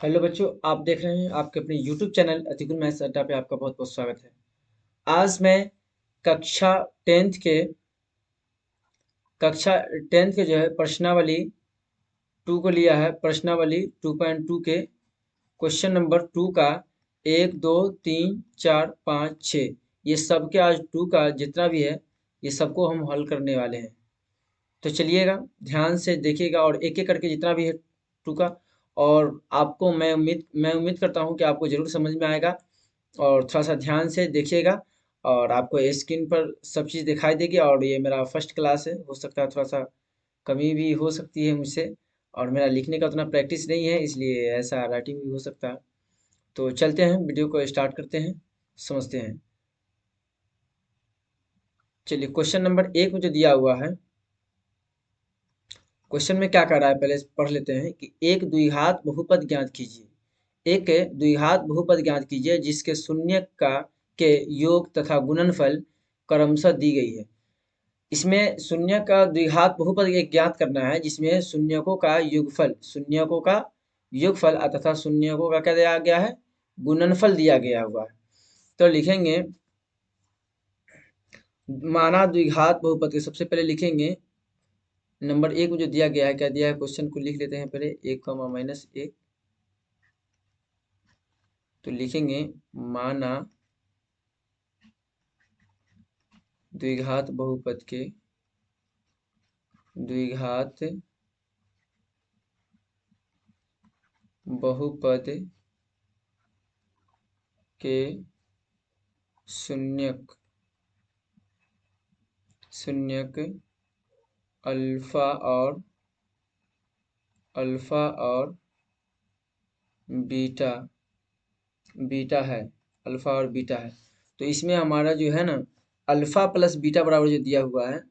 Hello बच्चों, आप देख रहे हैं आपके अपने YouTube चैनल अतिकुल मैथ्स अड्डा पे आपका बहुत बहुत स्वागत है। आज मैं कक्षा टेंथ के कक्षा टेंथ के जो है प्रश्नावली 2 को लिया है। प्रश्नावली 2.2 के क्वेश्चन नंबर 2 का 1 2 3 4 5 6 ये सब के आज 2 का जितना भी है ये सबको हम हल करने वाले हैं। तो चलिएगा, ध्यान से देखिएगा और एक एक करके जितना भी है 2 का। और आपको मैं उम्मीद करता हूँ कि आपको ज़रूर समझ में आएगा और थोड़ा-सा ध्यान से देखिएगा। और आपको स्क्रीन पर सब चीज़ दिखाई देगी और ये मेरा फर्स्ट क्लास है, हो सकता है थोड़ा-सा कमी भी हो सकती है मुझसे। और मेरा लिखने का उतना प्रैक्टिस नहीं है, इसलिए ऐसा राइटिंग भी हो सकता है। तो चलते हैं, वीडियो को स्टार्ट करते हैं, समझते हैं। चलिए, क्वेश्चन नंबर 1 में जो दिया हुआ है, क्वेश्चन में क्या कह रहा है पहले पढ़ लेते हैं कि एक द्विघात बहुपद ज्ञात कीजिए। एक द्विघात बहुपद ज्ञात कीजिए जिसके शून्य का के योग तथा गुणनफल क्रमशः दी गई है। इसमें शून्य का द्विघात बहुपद एक ज्ञात करना है जिसमें शून्यकों का योगफल तथा शून्यकों का क्या दिया गया है, गुणनफल दिया गया हुआ है। तो लिखेंगे माना द्विघात बहुपद के सबसे पहले लिखेंगे नंबर 1 में जो दिया गया है, क्या दिया है क्वेश्चन को लिख लेते हैं पहले 1, -1। तो लिखेंगे माना द्विघात बहुपद के द्विघात बहुपद के शून्यक अल्फा और बीटा है, अल्फा और बीटा है। तो इसमें हमारा जो है ना अल्फा प्लस बीटा बराबर जो दिया हुआ है,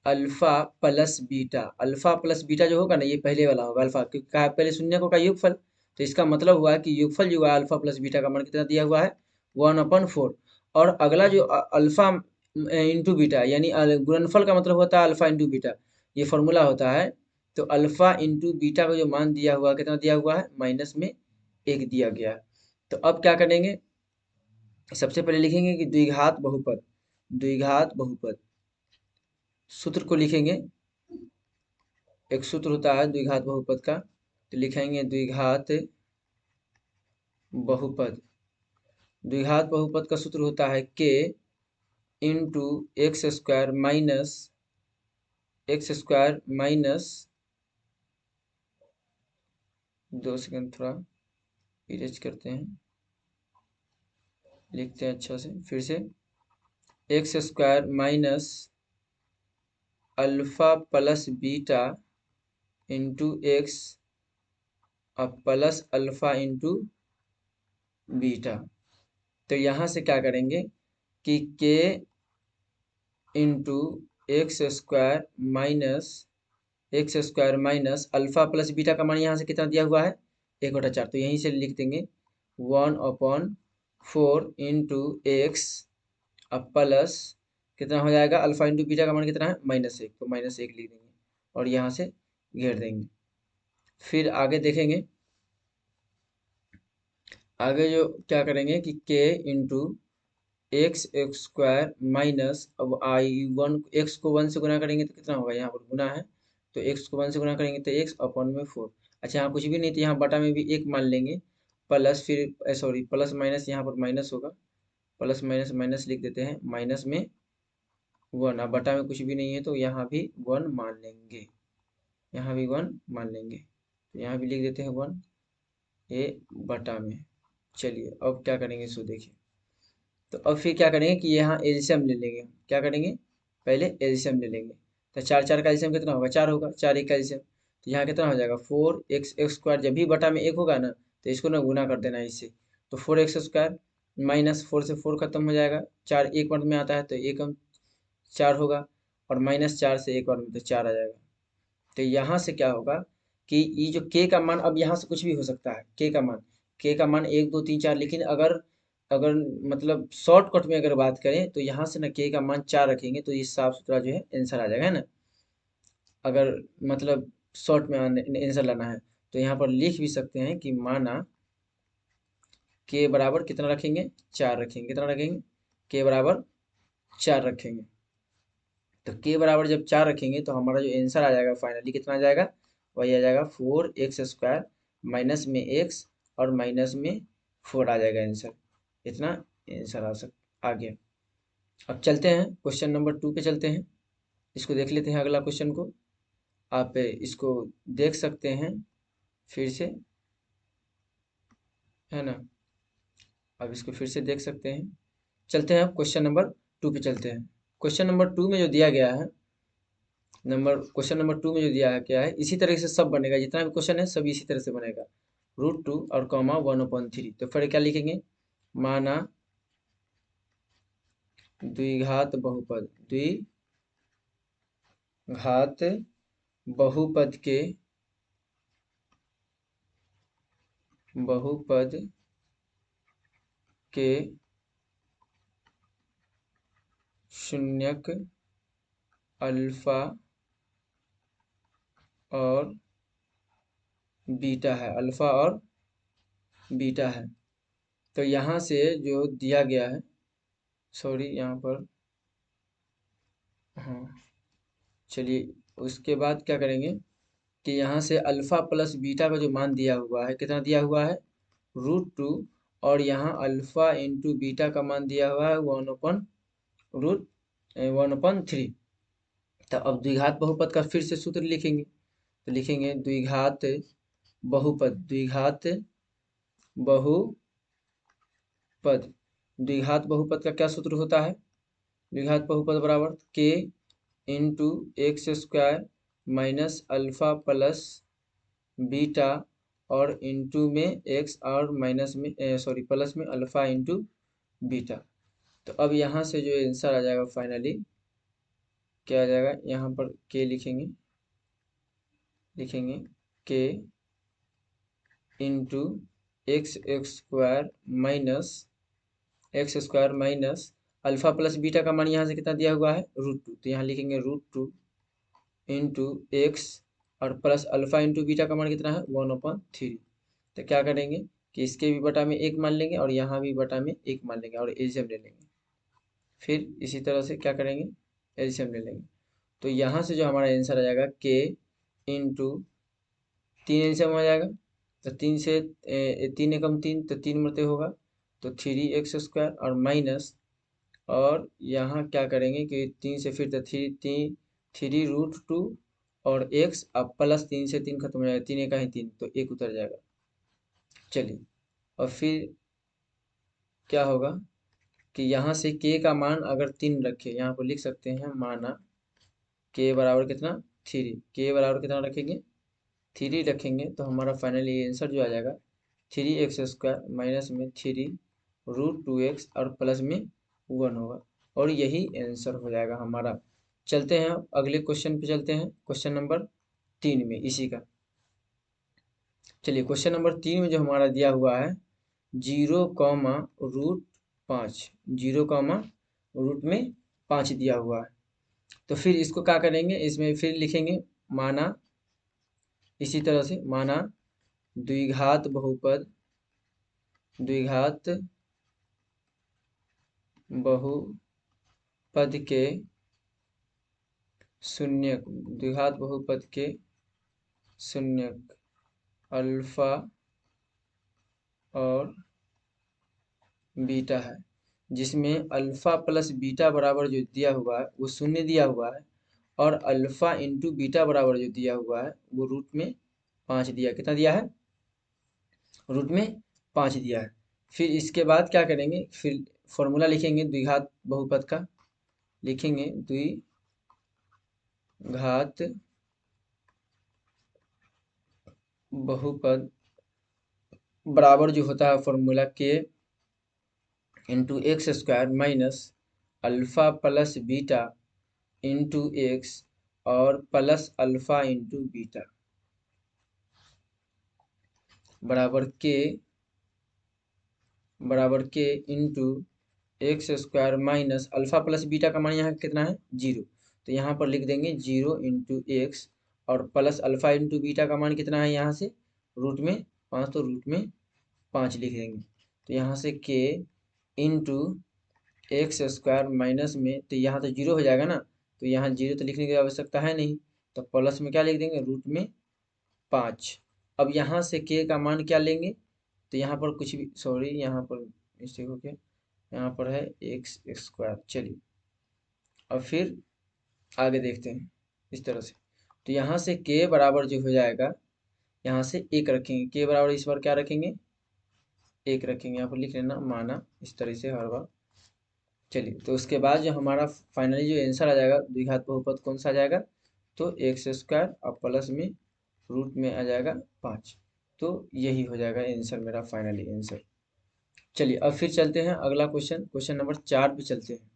अल्फा प्लस बीटा जो होगा ना ये पहले वाला होगा अल्फा, क्योंकि कहा पहले शून्यकों का योगफल। तो इसका मतलब हुआ कि योगफल जो हुआ अल्फा प्लस बीटा का मान कितना दिया हुआ है, 1/4। और अगला जो अल्फा इंटू बीटा यानी गुणनफल का मतलब होता है अल्फा इंटू बीटा, ये फॉर्मूला होता है। तो अल्फा इंटू बीटा का जो मान दिया हुआ कितना दिया हुआ है, -1 दिया गया है। तो अब क्या करेंगे, सबसे पहले लिखेंगे कि द्विघात बहुपद सूत्र को लिखेंगे। एक सूत्र होता है द्विघात बहुपद का, तो लिखेंगे बहुपद द्विघात बहुपद का सूत्र होता है k into x square minus 2 second थोड़ा इरेज करते हैं, लिखते हैं अच्छा से फिर से, x square minus alpha plus beta into x और प्लस अल्फा इंटू बीटा। तो यहाँ से क्या करेंगे कि k into x square minus alpha plus beta का मान यहाँ से कितना दिया हुआ है, 1/4। तो यहीं से लिख देंगे 1/4 इंटू एक्स अब प्लस कितना हो जाएगा, अल्फा इंटू बीटा का मान कितना है, -1। तो -1 लिख देंगे और यहाँ से घेर देंगे। फिर आगे देखेंगे, आगे जो क्या करेंगे कि k into x square minus, अब एक्स को 1 से गुना करेंगे तो कितना होगा, यहाँ पर गुना है तो एक्स को 1 से गुना करेंगे तो एक्स अपॉन में 4। अच्छा, यहाँ कुछ भी नहीं तो यहाँ बटा में भी 1 मान लेंगे, प्लस फिर सॉरी प्लस माइनस यहाँ पर माइनस होगा, प्लस माइनस माइनस लिख देते हैं, माइनस में 1। अब बटा में कुछ भी नहीं है तो यहाँ भी 1 मान लेंगे, यहाँ भी 1 मान लेंगे, तो यहाँ भी लिख देते हैं 1 ये बटा में। चलिए अब क्या करेंगे इसको देखिए। तो अब फिर क्या करेंगे कि यहाँ एलसीएम ले लेंगे। क्या करेंगे, पहले एलसीएम ले लेंगे। तो 4 का एलसीएम कितना होगा, 4 होगा, 4 1 का एलसीएम। तो यहाँ कितना हो जाएगा 4x स्क्वायर, जब भी बटा में 1 होगा ना तो इसको ना गुना कर देना है इससे। तो 4x स्क्वायर माइनस 4 से 4 खत्म हो जाएगा, 4 एक बार में आता है तो 1 हम 4 होगा, और -4 से एक बार में तो 4 आ जाएगा। तो यहाँ से क्या होगा कि ये जो k का मान, अब यहाँ से कुछ भी हो सकता है, k का मान 1 2 3 4, लेकिन अगर अगर मतलब शॉर्टकट में अगर बात करें तो यहाँ से ना k का मान 4 रखेंगे तो ये साफ सुथरा जो है आंसर आ जाएगा, है ना। अगर मतलब शॉर्ट में आंसर लाना है तो यहाँ पर लिख भी सकते हैं कि माना के बराबर कितना रखेंगे, 4 रखेंगे। कितना रखेंगे, के बराबर 4 रखेंगे। तो के बराबर जब 4 रखेंगे तो हमारा जो आंसर आ जाएगा फाइनली कितना आ जाएगा, वही आ जाएगा 4x² माइनस में x और माइनस में 4 आ जाएगा आंसर। इतना आंसर आ गया। अब चलते हैं क्वेश्चन नंबर 2 पे चलते हैं। इसको देख लेते हैं अगला क्वेश्चन को। आप इसको देख सकते हैं फिर से, है ना। अब इसको फिर से देख सकते हैं। चलते हैं अब क्वेश्चन नंबर 2 पे चलते हैं। क्वेश्चन नंबर 2 में जो दिया गया है, क्वेश्चन नंबर 2 में जो दिया है क्या है, इसी तरह से सब बनेगा। जितना भी क्वेश्चन है सब इसी तरह से बनेगा। √2 और कॉमा 1/3। तो फिर क्या लिखेंगे, माना द्विघात बहुपद के शून्यक अल्फा और बीटा है, अल्फा और बीटा है। तो यहाँ से जो दिया गया है, सॉरी यहाँ पर, हाँ चलिए उसके बाद क्या करेंगे कि यहाँ से अल्फा प्लस बीटा का जो मान दिया हुआ है, कितना दिया हुआ है, √2, और यहाँ अल्फा इंटू बीटा का मान दिया हुआ है 1/√1/3। तो अब द्विघात बहुपद का फिर से सूत्र लिखेंगे। तो लिखेंगे द्विघात बहुपद का क्या सूत्र होता है, द्विघात बहुपद बराबर के into x² minus alpha plus beta और इंटू में x और माइनस में प्लस में अल्फा इंटू बीटा। तो अब यहाँ से जो आंसर आ जाएगा फाइनली क्या आ जाएगा, यहाँ पर के लिखेंगे के into x² minus alpha plus beta का मान यहाँ से कितना दिया हुआ है, √2। तो यहाँ लिखेंगे √2 इंटू एक्स और प्लस अल्फा इंटू बीटा का मान कितना है, 1/3। तो क्या करेंगे कि इसके भी बटा में 1 मान लेंगे और यहाँ भी बटा में 1 मान लेंगे और एलसीएम ले लेंगे। फिर इसी तरह से क्या करेंगे, एलसीएम ले लेंगे। तो यहाँ से जो हमारा आंसर आ जाएगा के इंटू 3 एलसीएम आ जाएगा। तो 3 से 3 एकम 3, तो 3 मरते होगा, तो 3x² और माइनस, और यहाँ क्या करेंगे कि 3 से फिर तो 3√2 और x, अब प्लस 3 से 3 खत्म हो जाएगा, 3 का ही 3, तो 1 उतर जाएगा। चलिए और फिर क्या होगा कि यहाँ से k का मान अगर 3 रखे, यहाँ पर लिख सकते हैं, माना k बराबर कितना 3, k बराबर कितना रखेंगे 3 रखेंगे, तो हमारा फाइनली आंसर जो आ जाएगा 3x² माइनस में 3√2x और प्लस में 1 होगा, और यही आंसर हो जाएगा हमारा। चलते हैं अगले क्वेश्चन पे चलते हैं, क्वेश्चन नंबर 3 में इसी का। चलिए क्वेश्चन नंबर 3 में जो हमारा दिया हुआ है 0,√5, 0,√5 दिया हुआ है। तो फिर इसको क्या करेंगे, इसमें फिर लिखेंगे माना, इसी तरह से माना द्विघात बहुपद के शून्यक, द्विघात बहुपद के शून्यक अल्फा और बीटा है, जिसमें अल्फा प्लस बीटा बराबर जो दिया हुआ है वो 0 दिया हुआ है, और अल्फा इंटू बीटा बराबर जो दिया हुआ है वो √5 दिया, कितना दिया है, √5 दिया है। फिर इसके बाद क्या करेंगे, फिर फॉर्मूला लिखेंगे द्विघात बहुपद का, लिखेंगे द्विघात बहुपद बराबर जो होता है फॉर्मूला के into x² minus alpha plus beta into x और प्लस अल्फा इंटू बीटा बराबर के into x² minus alpha plus beta का मान यहाँ कितना है 0, तो यहाँ पर लिख देंगे 0 इंटू एक्स और प्लस अल्फा इंटू बीटा का मान कितना है यहाँ से रूट में 5 तो रूट में 5 लिख देंगे। तो यहाँ से k into x square minus में, तो यहाँ तो जीरो हो जाएगा ना, तो यहाँ जीरो तो लिखने की आवश्यकता है नहीं, तो प्लस में क्या लिख देंगे, रूट में 5। अब यहाँ से k का मान क्या लेंगे, तो यहाँ पर कुछ भी, सॉरी यहाँ पर मिस्टेक हो गया, यहाँ पर है एक्स स्क्वायर। चलिए अब फिर आगे देखते हैं इस तरह से। तो यहाँ से k बराबर जो हो जाएगा, यहाँ से 1 रखेंगे, k बराबर इस बार क्या रखेंगे, 1 रखेंगे, यहाँ पर लिख लेना माना इस तरह से हर बार। चलिए तो उसके बाद जो हमारा फाइनली जो आंसर आ जाएगा द्विघात बहुपद कौन सा आ जाएगा, तो एक्स स्क्वायर और प्लस में रूट में आ जाएगा 5। तो यही हो जाएगा आंसर, मेरा फाइनली आंसर। चलिए अब फिर चलते हैं अगला क्वेश्चन, क्वेश्चन नंबर 4 पे चलते हैं।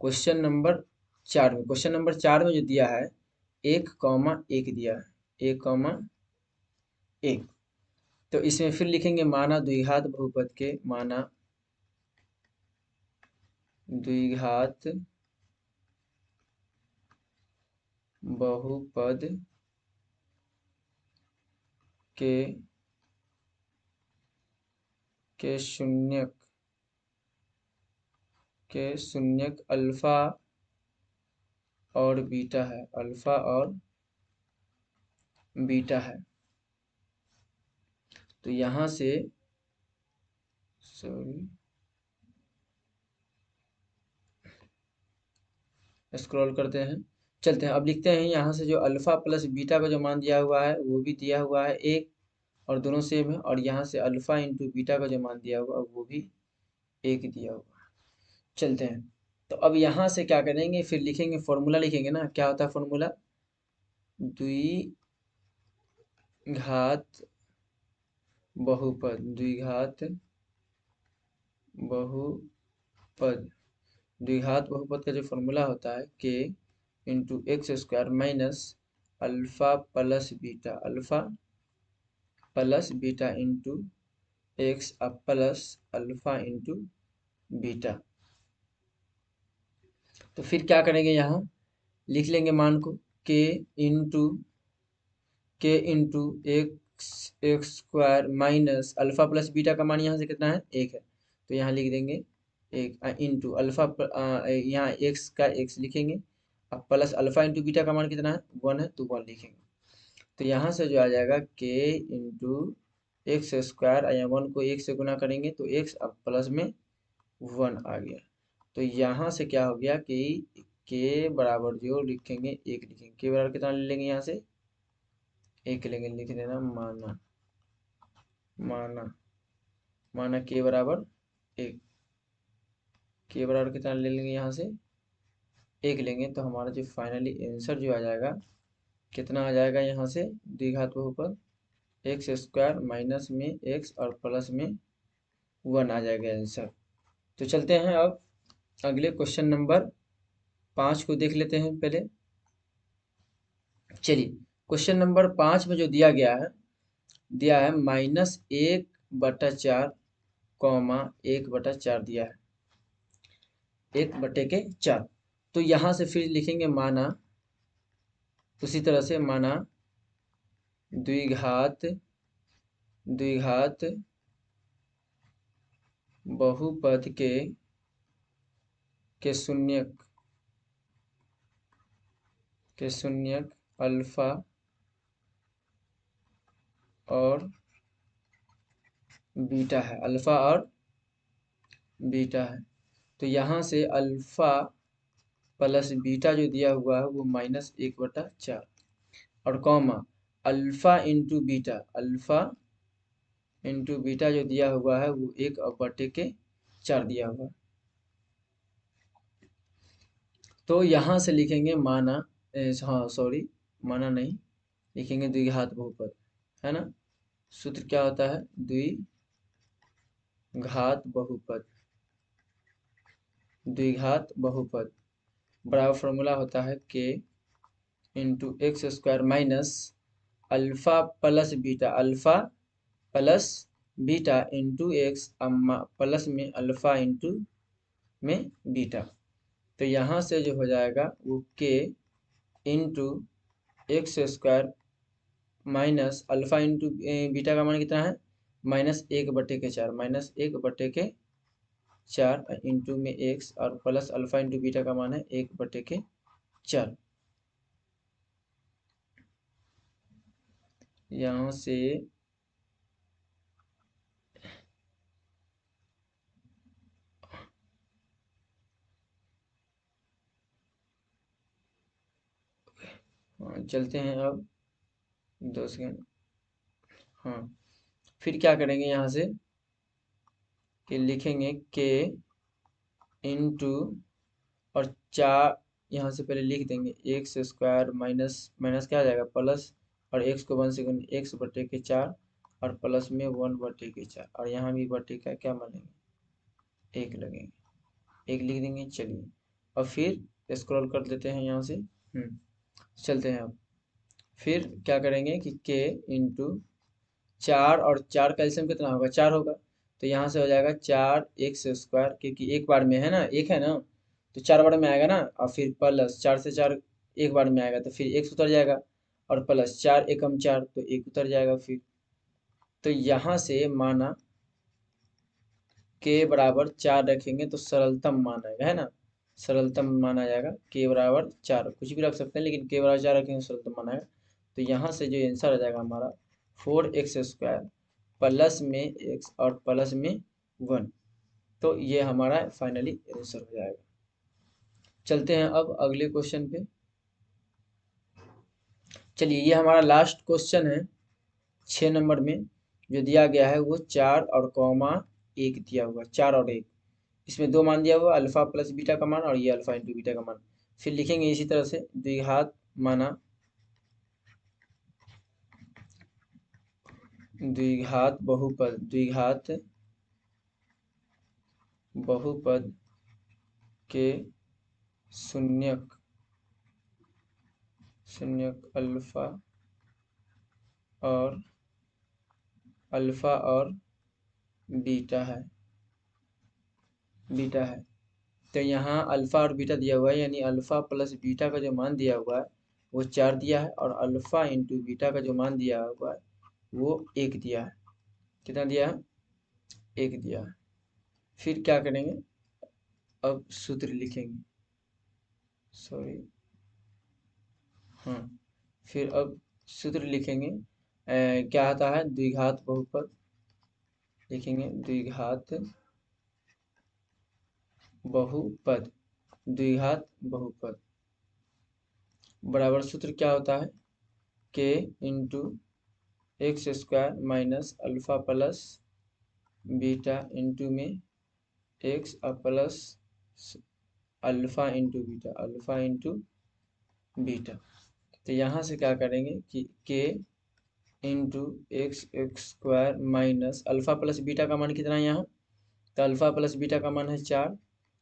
क्वेश्चन नंबर 4 में जो दिया है 1,1 दिया है, 1,1। तो इसमें फिर लिखेंगे माना द्विघात बहुपद के, माना द्विघात बहुपद के शून्यक अल्फा और बीटा है, अल्फा और बीटा है। तो यहाँ से सॉरी स्क्रॉल करते हैं, चलते हैं। अब लिखते हैं यहाँ से जो अल्फा प्लस बीटा का जो मान दिया हुआ है वो भी दिया हुआ है 1, और दोनों सेम है, और यहाँ से अल्फा इंटू बीटा का जो मान दिया हुआ है वो भी 1 दिया हुआ है। चलते हैं, तो अब यहाँ से क्या करेंगे, फिर लिखेंगे फॉर्मूला, लिखेंगे ना, क्या होता है फॉर्मूला, द्विघात बहुपद, द्विघात बहुपद, द्विघात बहुपद का जो फॉर्मूला होता है k into x square minus alpha plus beta, alpha plus beta into x plus alpha into beta. तो फिर क्या करेंगे, यहाँ लिख लेंगे मान को इंटू के into x x square minus alpha plus beta का मान यहाँ से कितना है, 1 है, तो यहाँ लिख देंगे 1 इंटू अल्फा, यहाँ एक्स का एक्स लिखेंगे, अब प्लस अल्फा इंटू बीटा का मान कितना है, 1 है, तो 1 लिखेंगे। तो यहाँ से जो आ जाएगा के इंटू एक्स स्क्वायर, या 1 को 1 से गुना करेंगे तो एक्स, अब प्लस में 1 आ गया। तो यहाँ से क्या हो गया कि के बराबर जो लिखेंगे 1 लिखेंगे, के बराबर कितना ले लेंगे, यहाँ से 1 लेंगे, लिख देना माना, माना माना के बराबर 1, के बराबर कितना ले लेंगे, यहाँ से 1 लेंगे। तो हमारा जो फाइनली आंसर जो आ जाएगा कितना आ जाएगा, यहाँ से द्विघात बहुपद एक्स स्क्वायर माइनस में एक्स और प्लस में 1 आ जाएगा आंसर। तो चलते हैं अब अगले क्वेश्चन नंबर 5 को देख लेते हैं पहले। चलिए क्वेश्चन नंबर 5 में जो दिया है -1/4 कॉमा 1/4 दिया है, 1/4। तो यहाँ से फिर लिखेंगे माना, उसी तरह से माना द्विघात बहुपद के शून्यक अल्फा और बीटा है, अल्फा और बीटा है। तो यहाँ से अल्फा प्लस बीटा जो दिया हुआ है वो -1/4, और comma alpha into beta, alpha into beta जो दिया हुआ है वो 1/4 दिया हुआ है। तो यहाँ से लिखेंगे माना, हाँ सॉरी माना नहीं, लिखेंगे द्विघात बहुपद, है ना। सूत्र क्या होता है, द्विघात बहुपद, द्विघात बहुपद बराबर फॉर्मूला होता है के into x square minus alpha plus beta, alpha plus beta into x plus में अल्फा इंटू में बीटा। तो यहाँ से जो हो जाएगा वो के into x square minus alpha into beta का मान कितना है, -1/4, -1/4 इंटू में एक्स और प्लस अल्फा इंटू बीटा का मान है 1/4। यहाँ से चलते हैं अब 2 सेकेंड। हाँ, फिर क्या करेंगे यहाँ से कि लिखेंगे के इंटू और 4, यहाँ से पहले लिख देंगे एक्स स्क्वायर माइनस माइनस क्या आ जाएगा प्लस, और एक्स को 1 सेकेंड x/4 और प्लस में 1/4 और यहाँ भी बटे का क्या मानेंगे 1 लगेंगे, 1 लिख देंगे। चलिए और फिर स्क्रॉल कर देते हैं यहाँ से। चलते हैं अब फिर क्या करेंगे कि के इंटू 4 और 4 का एलसीएम कितना होगा, 4 होगा, तो यहाँ से हो जाएगा 4x², क्योंकि एक बार में है ना, एक है ना, तो 4 बार में आएगा ना, और फिर प्लस 4 से 4 एक बार में आएगा तो फिर x उतर जाएगा, और प्लस 4 एकम 4 तो 1 उतर जाएगा फिर। तो यहाँ से माना के बराबर 4 रखेंगे तो सरलतम मान आएगा, है ना, सरलतम मान आ जाएगा के बराबर 4, कुछ भी रख सकते हैं लेकिन के बराबर 4 रखेंगे तो सरलतम मान आएगा। तो यहाँ से जो आंसर आ जाएगा हमारा 4x² प्लस में x और प्लस में 1, तो ये हमारा फाइनली आंसर हो जाएगा। चलते हैं अब अगले क्वेश्चन पे। चलिए ये हमारा लास्ट क्वेश्चन है 6 नंबर में, जो दिया गया है वो 4 और कॉमा 1 दिया हुआ, 4 और 1, इसमें 2 मान दिया हुआ अल्फा प्लस बीटा का मान और ये अल्फा इंटू बीटा का मान। फिर लिखेंगे इसी तरह से द्विघात माना, द्विघात बहुपद, द्विघात बहुपद के शून्यक अल्फा और बीटा है, तो यहाँ अल्फा और बीटा दिया हुआ है, यानी अल्फा प्लस बीटा का जो मान दिया हुआ है वो 4 दिया है, और अल्फा इंटू बीटा का जो मान दिया हुआ है वो 1 दिया है। कितना दिया है, 1 दिया है। फिर क्या करेंगे, अब सूत्र लिखेंगे, सॉरी, हाँ, फिर अब सूत्र लिखेंगे। क्या आता है, द्विघात बहुपद, लिखेंगे द्विघात बहुपद, द्विघात बहुपद बराबर सूत्र क्या होता है, के into x² minus alpha plus beta into में एक्स और प्लस अल्फा इंटू बीटा। तो यहाँ से क्या करेंगे कि के into x² minus alpha plus beta का मान कितना है यहाँ, तो अल्फा प्लस बीटा का मान है 4,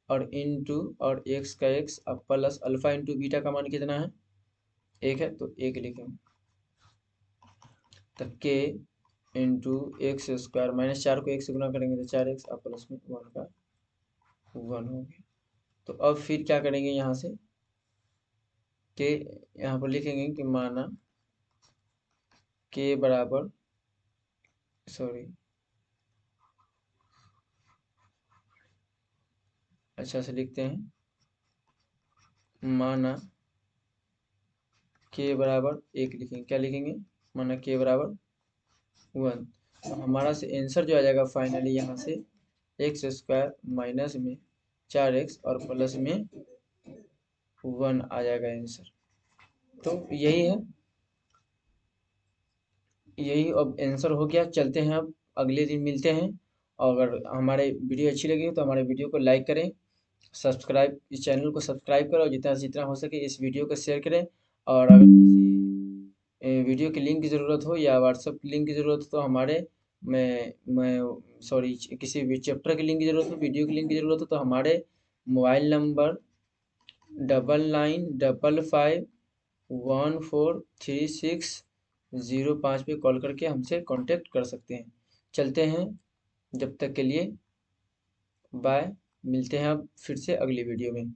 और इंटू और एक्स का एक्स और प्लस अल्फा इंटू बीटा का मान कितना है 1 है, तो 1 लिखेंगे। तो के इंटू x² माइनस 4 को 1 से गुना करेंगे तो 4x और प्लस में 1 का 1 हो गया। तो अब फिर क्या करेंगे यहाँ से के, यहाँ पर लिखेंगे कि माना के बराबर, सॉरी, अच्छा से लिखते हैं, माना के बराबर 1 लिखेंगे, क्या लिखेंगे, माना के बराबर 1। तो हमारा से आंसर जो आ जाएगा फाइनली यहाँ से x² माइनस में 4x और प्लस में 1 आ जाएगा आंसर। तो यही है, यही अब आंसर हो गया। चलते हैं अब अगले दिन मिलते हैं, और अगर हमारे वीडियो अच्छी लगी तो हमारे वीडियो को लाइक करें, सब्सक्राइब, इस चैनल को सब्सक्राइब करें, और जितना जितना हो सके इस वीडियो को शेयर करें। और अगर किसी वीडियो की लिंक की ज़रूरत हो या व्हाट्सएप की लिंक की ज़रूरत हो तो हमारे मैं सॉरी किसी भी चैप्टर की लिंक की ज़रूरत हो, वीडियो की लिंक की ज़रूरत हो तो हमारे मोबाइल नंबर 9955143605 पे कॉल करके हमसे कांटेक्ट कर सकते हैं। चलते हैं, जब तक के लिए बाय, मिलते हैं अब फिर से अगली वीडियो में।